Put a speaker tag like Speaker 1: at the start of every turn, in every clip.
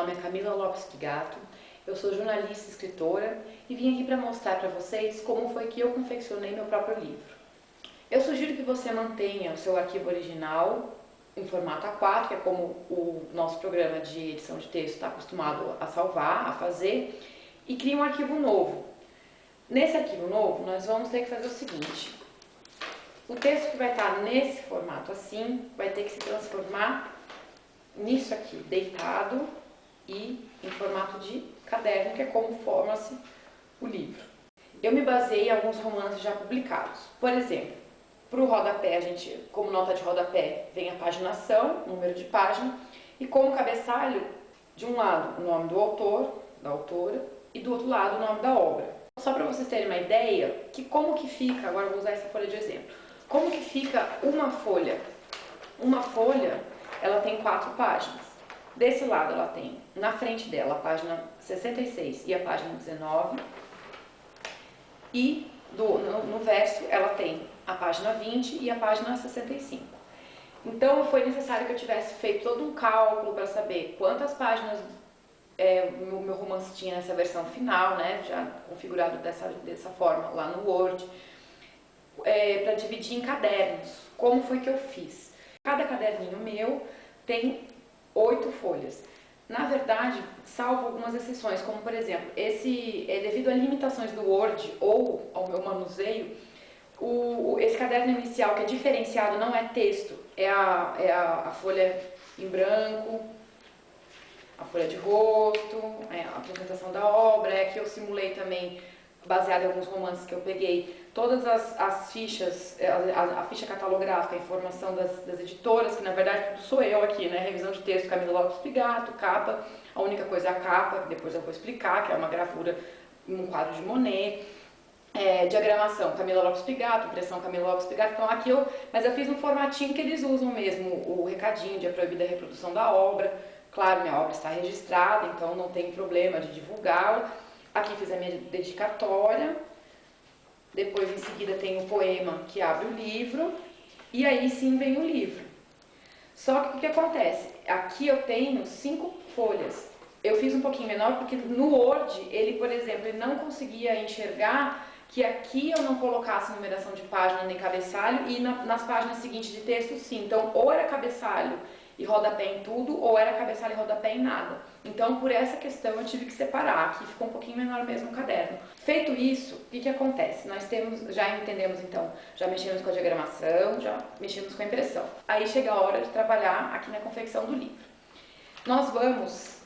Speaker 1: nome é Camila Lopes Pigato, eu sou jornalista e escritora e vim aqui para mostrar para vocês como foi que eu confeccionei meu próprio livro. Eu sugiro que você mantenha o seu arquivo original em formato A4, que é como o nosso programa de edição de texto está acostumado a salvar, a fazer, e crie um arquivo novo. Nesse arquivo novo, nós vamos ter que fazer o seguinte: o texto que vai estar nesse formato assim, vai ter que se transformar nisso aqui, deitado e em formato de caderno, que é como forma-se o livro. Eu me baseei em alguns romances já publicados. Por exemplo, para o rodapé, a gente, como nota de rodapé, vem a paginação, número de página, e como cabeçalho, de um lado o nome do autor, da autora, e do outro lado o nome da obra. Só para vocês terem uma ideia, como que fica, agora eu vou usar essa folha de exemplo, como que fica uma folha? Uma folha, ela tem 4 páginas. Desse lado ela tem, na frente dela, a página 66 e a página 19, e no verso ela tem a página 20 e a página 65. Então foi necessário que eu tivesse feito todo um cálculo para saber quantas páginas o meu romance tinha nessa versão final, né, já configurado dessa forma lá no Word, para dividir em cadernos. Como foi que eu fiz? Cada caderninho meu tem 8 folhas. Na verdade, salvo algumas exceções, como por exemplo, devido a limitações do Word ou ao meu manuseio, esse caderno inicial, que é diferenciado, não é texto, é a folha em branco, a folha de rosto, a apresentação da obra, que eu simulei também, baseado em alguns romances que eu peguei, todas as fichas, a ficha catalográfica, a informação das editoras, que na verdade sou eu aqui, né? Revisão de texto, Camila Lopes Pigato, capa, a única coisa é a capa, que depois eu vou explicar, que é uma gravura em um quadro de Monet. Diagramação, Camila Lopes Pigato, impressão Camila Lopes Pigato. Então aqui mas eu fiz um formatinho que eles usam mesmo, o recadinho de proibida a reprodução da obra. Claro, minha obra está registrada, então não tem problema de divulgá-la. Aqui fiz a minha dedicatória, depois em seguida tem o poema que abre o livro, e aí sim vem o livro. Só que o que acontece? Aqui eu tenho 5 folhas. Eu fiz um pouquinho menor porque no Word, ele, por exemplo, ele não conseguia enxergar que aqui eu não colocasse numeração de página nem cabeçalho, e nas páginas seguintes de texto sim. Então, ou era cabeçalho e rodapé em tudo, ou era cabeçalho e rodapé em nada. Então, por essa questão, eu tive que separar. Aqui ficou um pouquinho menor mesmo o caderno. Feito isso, o que acontece? Nós já entendemos então, já mexemos com a diagramação, já mexemos com a impressão. Aí chega a hora de trabalhar aqui na confecção do livro. Nós vamos,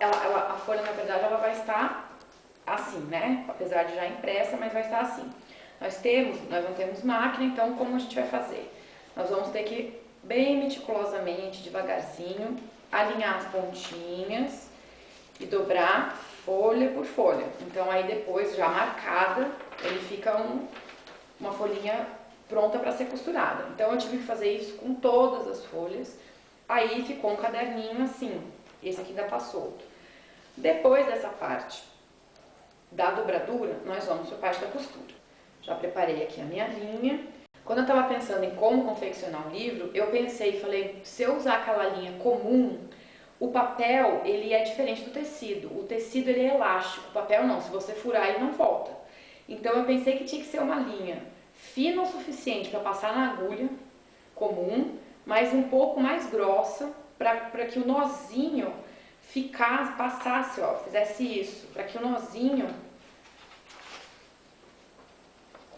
Speaker 1: a folha na verdade ela vai estar assim, né? Apesar de já impressa, mas vai estar assim. Nós não temos máquina, então como a gente vai fazer? Nós vamos ter que bem meticulosamente, devagarzinho, alinhar as pontinhas e dobrar folha por folha. Então aí depois, já marcada, ele fica uma folhinha pronta para ser costurada. Então eu tive que fazer isso com todas as folhas. Aí ficou um caderninho assim. Esse aqui ainda tá solto. Depois dessa parte da dobradura, nós vamos para a parte da costura. Já preparei aqui a minha linha. Quando eu estava pensando em como confeccionar um livro, eu pensei e falei, se eu usar aquela linha comum, o papel ele é diferente do tecido. O tecido ele é elástico, o papel não, se você furar ele não volta. Então eu pensei que tinha que ser uma linha fina o suficiente para passar na agulha comum, mas um pouco mais grossa para que o nozinho passasse, ó, fizesse isso, para que o nozinho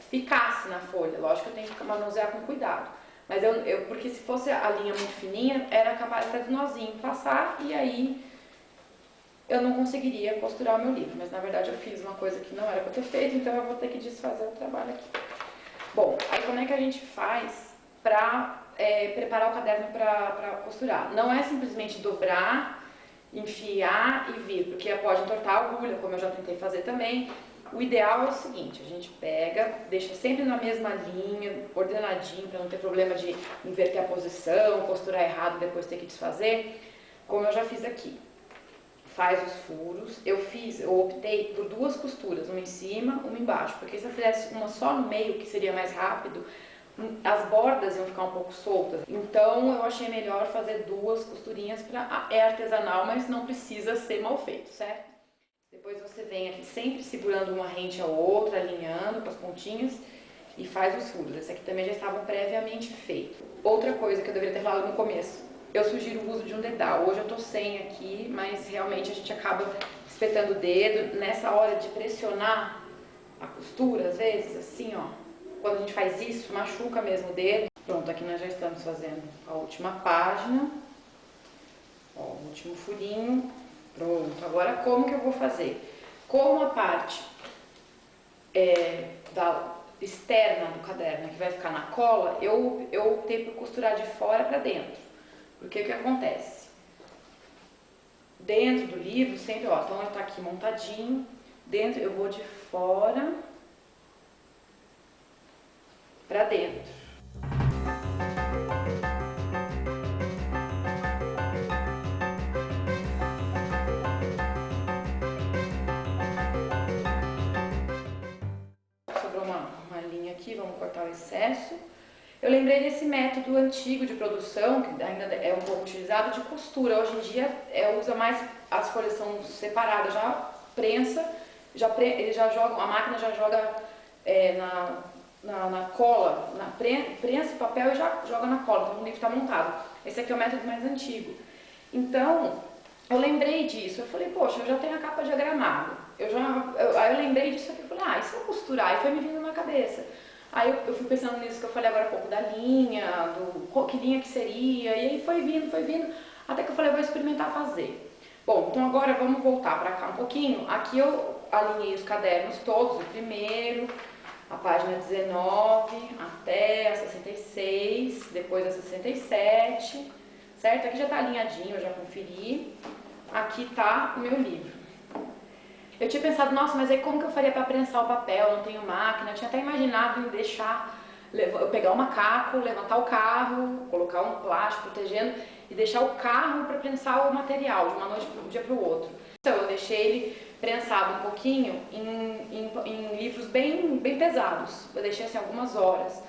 Speaker 1: ficasse na folha. Lógico que eu tenho que manusear com cuidado. Mas porque se fosse a linha muito fininha, era capaz até do nozinho passar e aí eu não conseguiria costurar o meu livro. Mas na verdade eu fiz uma coisa que não era para ter feito, então eu vou ter que desfazer o trabalho aqui. Bom, aí como é que a gente faz para preparar o caderno para costurar? Não é simplesmente dobrar, enfiar e vir, porque pode entortar a agulha, como eu já tentei fazer também. O ideal é o seguinte, a gente pega, deixa sempre na mesma linha, ordenadinho, para não ter problema de inverter a posição, costurar errado, depois ter que desfazer, como eu já fiz aqui. Faz os furos, eu optei por 2 costuras, uma em cima, uma embaixo, porque se eu fizesse uma só no meio, que seria mais rápido, as bordas iam ficar um pouco soltas. Então eu achei melhor fazer 2 costurinhas é artesanal, mas não precisa ser mal feito, certo? Depois você vem aqui sempre segurando uma rente a outra, alinhando com as pontinhas e faz os furos. Esse aqui também já estava previamente feito. Outra coisa que eu deveria ter falado no começo, eu sugiro o uso de um dedal. Hoje eu tô sem aqui, mas realmente a gente acaba espetando o dedo. Nessa hora de pressionar a costura, às vezes, assim, ó, quando a gente faz isso, machuca mesmo o dedo. Pronto, aqui nós já estamos fazendo a última página, ó, o último furinho. Pronto, agora como que eu vou fazer? Como a parte externa do caderno que vai ficar na cola, eu optei por costurar de fora para dentro. Porque o que acontece? Dentro do livro, sempre, ó, então ele tá aqui montadinho, dentro eu vou de fora para dentro. Sobrou uma linha aqui, vamos cortar o excesso. Eu lembrei desse método antigo de produção, que ainda é um pouco utilizado, de costura. Hoje em dia usa mais, as folhas são separadas, já prensa, ele já joga, a máquina já joga na cola, prensa o papel e já joga na cola, então o livro está montado. Esse aqui é o método mais antigo. Então, eu lembrei disso, eu falei, poxa, eu já tenho a capa diagramada. Aí eu lembrei disso aqui, eu falei, e se eu costurar? E foi me vindo na cabeça. Aí eu fui pensando nisso que eu falei agora há pouco, da linha, que linha que seria, e aí foi vindo, até que eu falei, vou experimentar fazer. Bom, então agora vamos voltar para cá um pouquinho. Aqui eu alinhei os cadernos todos, o primeiro, a página 19 até a 66, depois a 67, certo? Aqui já está alinhadinho, eu já conferi. Aqui está o meu livro. Eu tinha pensado, nossa, mas aí como que eu faria para prensar o papel? Eu não tenho máquina. Eu tinha até imaginado em eu pegar um macaco, levantar o carro, colocar um plástico protegendo e deixar o carro para prensar o material de uma noite de um dia para o outro. Então eu deixei ele prensado um pouquinho em livros bem pesados. Eu deixei assim algumas horas.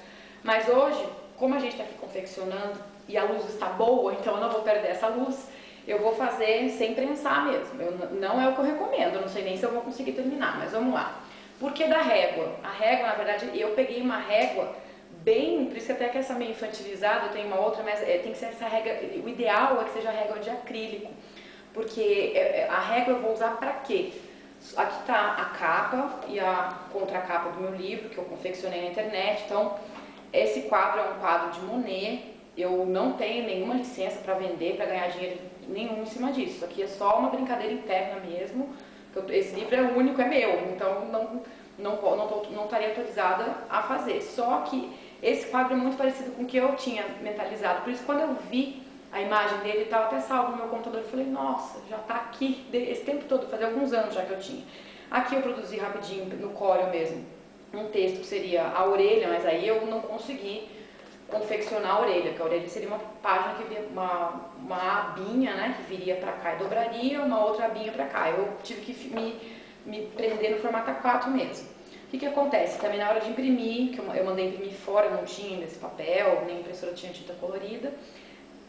Speaker 1: Mas hoje, como a gente está aqui confeccionando e a luz está boa, então eu não vou perder essa luz, eu vou fazer sem prensar mesmo. Não é o que eu recomendo, eu não sei nem se eu vou conseguir terminar, mas vamos lá. Por que da régua? A régua, na verdade, eu peguei uma régua por isso que até que essa meio infantilizada, eu tenho uma outra, mas tem que ser essa régua, o ideal é que seja a régua de acrílico, porque a régua eu vou usar para quê? Aqui está a capa e a contracapa do meu livro, que eu confeccionei na internet. Então, esse quadro é um quadro de Monet. Eu não tenho nenhuma licença para vender, para ganhar dinheiro nenhum em cima disso. Isso aqui é só uma brincadeira interna mesmo. Esse livro é único, é meu, então não estaria autorizada a fazer. Só que esse quadro é muito parecido com o que eu tinha mentalizado. Por isso, quando eu vi a imagem dele, estava até salvo no meu computador, eu falei, nossa, já está aqui esse tempo todo, fazia alguns anos já que eu tinha. Aqui eu produzi rapidinho, no Corel mesmo, um texto que seria a orelha, mas aí eu não consegui confeccionar a orelha, porque a orelha seria uma página que via uma abinha, né, que viria para cá e dobraria, uma outra abinha para cá. Eu tive que me prender no formato A4 mesmo. O que acontece? Também na hora de imprimir, que eu mandei imprimir fora, não tinha ainda esse papel, nem a impressora tinha tinta colorida,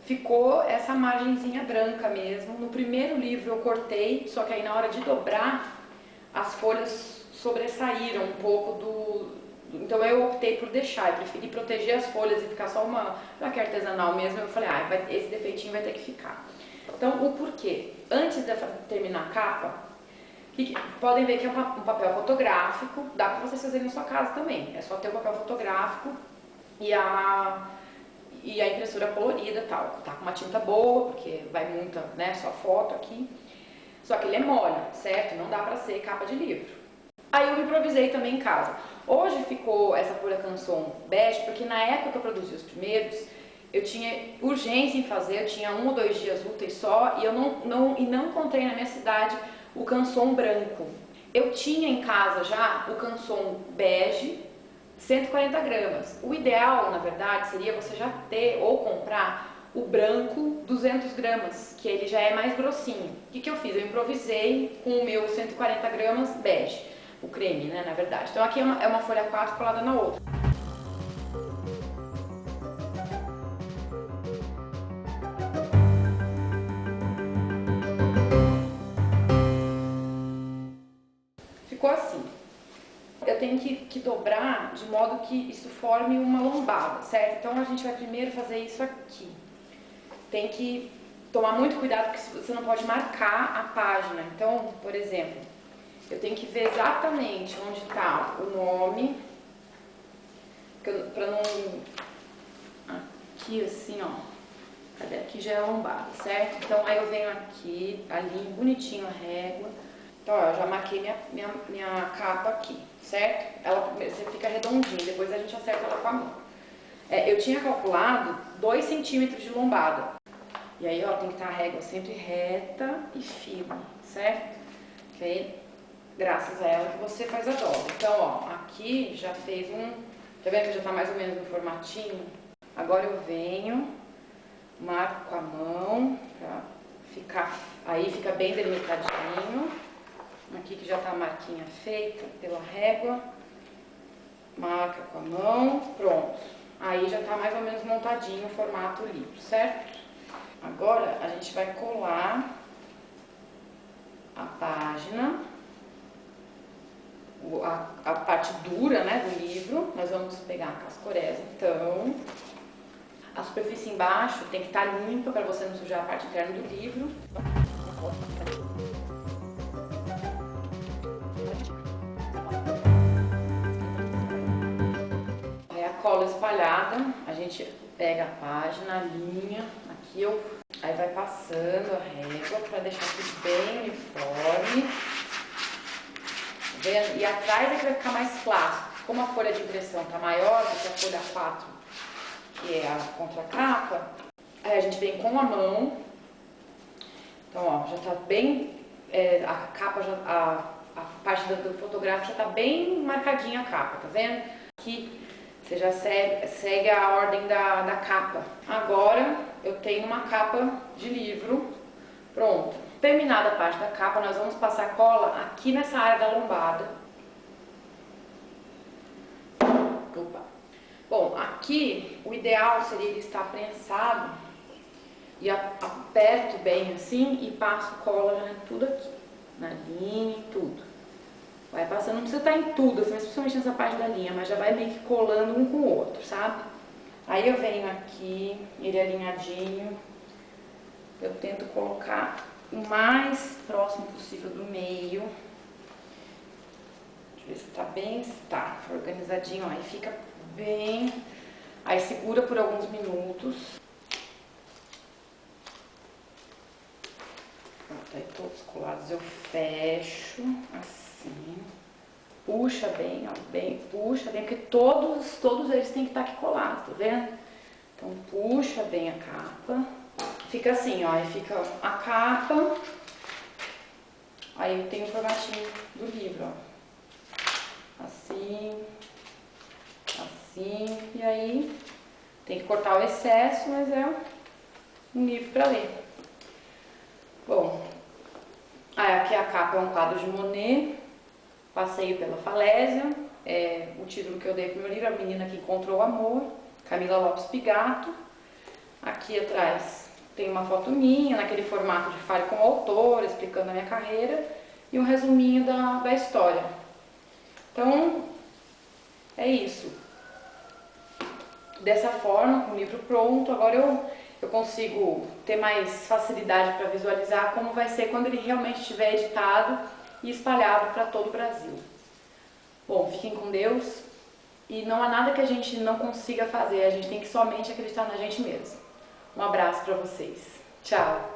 Speaker 1: ficou essa margenzinha branca mesmo. No primeiro livro eu cortei, só que aí na hora de dobrar, as folhas sobressaíram um pouco então eu optei por deixar, eu preferi proteger as folhas e ficar só já que é artesanal mesmo, eu falei, esse defeitinho vai ter que ficar. Então, o porquê? Antes de terminar a capa, podem ver que é um papel fotográfico, dá para vocês fazerem na sua casa também, é só ter o papel fotográfico e a impressora colorida e tal, tá com uma tinta boa, porque vai muita, né, só foto aqui, só que ele é mole, certo? Não dá para ser capa de livro. Aí eu improvisei também em casa. Hoje ficou essa folha canson bege, porque na época que eu produzi os primeiros, eu tinha urgência em fazer, eu tinha 1 ou 2 dias úteis só, e eu não encontrei na minha cidade o canson branco. Eu tinha em casa já o canson bege, 140 gramas. O ideal, na verdade, seria você já ter ou comprar o branco 200 gramas, que ele já é mais grossinho. O que eu fiz? Eu improvisei com o meu 140 gramas bege. O creme, né, na verdade. Então aqui é uma folha 4 colada na outra. que dobrar de modo que isso forme uma lombada, certo? Então a gente vai primeiro fazer isso aqui. Tem que tomar muito cuidado porque você não pode marcar a página. Então, por exemplo, eu tenho que ver exatamente onde está o nome, para não... Aqui assim, ó. Cadê? Aqui já é a lombada, certo? Então aí eu venho aqui, alinho bonitinho a régua. Então, ó, eu já marquei minha capa aqui, certo? Você fica redondinha, depois a gente acerta ela com a mão. Eu tinha calculado 2 centímetros de lombada. E aí, ó, tem que estar a régua sempre reta e firme, certo? Que aí, graças a ela que você faz a dobra. Então, ó, aqui já fez tá vendo que já tá mais ou menos no formatinho? Agora eu venho, marco com a mão, pra ficar, aí fica bem delimitadinho. Aqui que já tá a marquinha feita pela régua, marca com a mão, pronto. Aí já tá mais ou menos montadinho o formato livro, certo? Agora a gente vai colar a página, a parte dura, né, do livro. Nós vamos pegar a cascoresa, então. A superfície embaixo tem que estar limpa para você não sujar a parte interna do livro. Aí a cola espalhada, a gente pega a página, a linha, aqui aí vai passando a régua para deixar tudo bem uniforme. Tá vendo? E atrás é que vai ficar mais flácido. Como a folha de impressão está maior do que a folha 4, que é a contracapa, aí a gente vem com a mão. Então, ó, já tá bem, a capa, a parte do fotográfico já tá bem marcadinha a capa, tá vendo? Aqui você já segue a ordem da capa. Agora eu tenho uma capa de livro pronta. Terminada a parte da capa, nós vamos passar cola aqui nessa área da lombada. Opa. Bom, aqui o ideal seria ele estar prensado e aperto bem assim e passo cola já em tudo aqui, na linha e tudo. Vai passando, não precisa estar em tudo, assim, mas principalmente nessa parte da linha, mas já vai meio que colando um com o outro, sabe? Aí eu venho aqui, ele alinhadinho, eu tento colocar o mais próximo possível do meio. Deixa eu ver se tá bem, tá organizadinho, ó, aí fica bem, aí segura por alguns minutos. Pronto, aí todos colados eu fecho, assim, puxa bem, ó, puxa bem, porque todos eles têm que estar aqui colados, tá vendo? Então puxa bem a capa, fica assim, ó, aí fica a capa, aí eu tenho o formatinho do livro, ó, assim, assim, e aí tem que cortar o excesso, mas é um livro para ler. Bom, aqui a capa é um quadro de Monet, Passeio pela Falésia, o título que eu dei para o meu livro é A Menina que Encontrou o Amor, Camila Lopes Pigato. Aqui atrás tem uma foto minha, naquele formato de Fale com o Autor, explicando a minha carreira, e um resuminho da história. Então, é isso. Dessa forma, com o livro pronto, agora eu consigo ter mais facilidade para visualizar como vai ser quando ele realmente estiver editado e espalhado para todo o Brasil. Bom, fiquem com Deus e não há nada que a gente não consiga fazer, a gente tem que somente acreditar na gente mesmo. Um abraço para vocês. Tchau!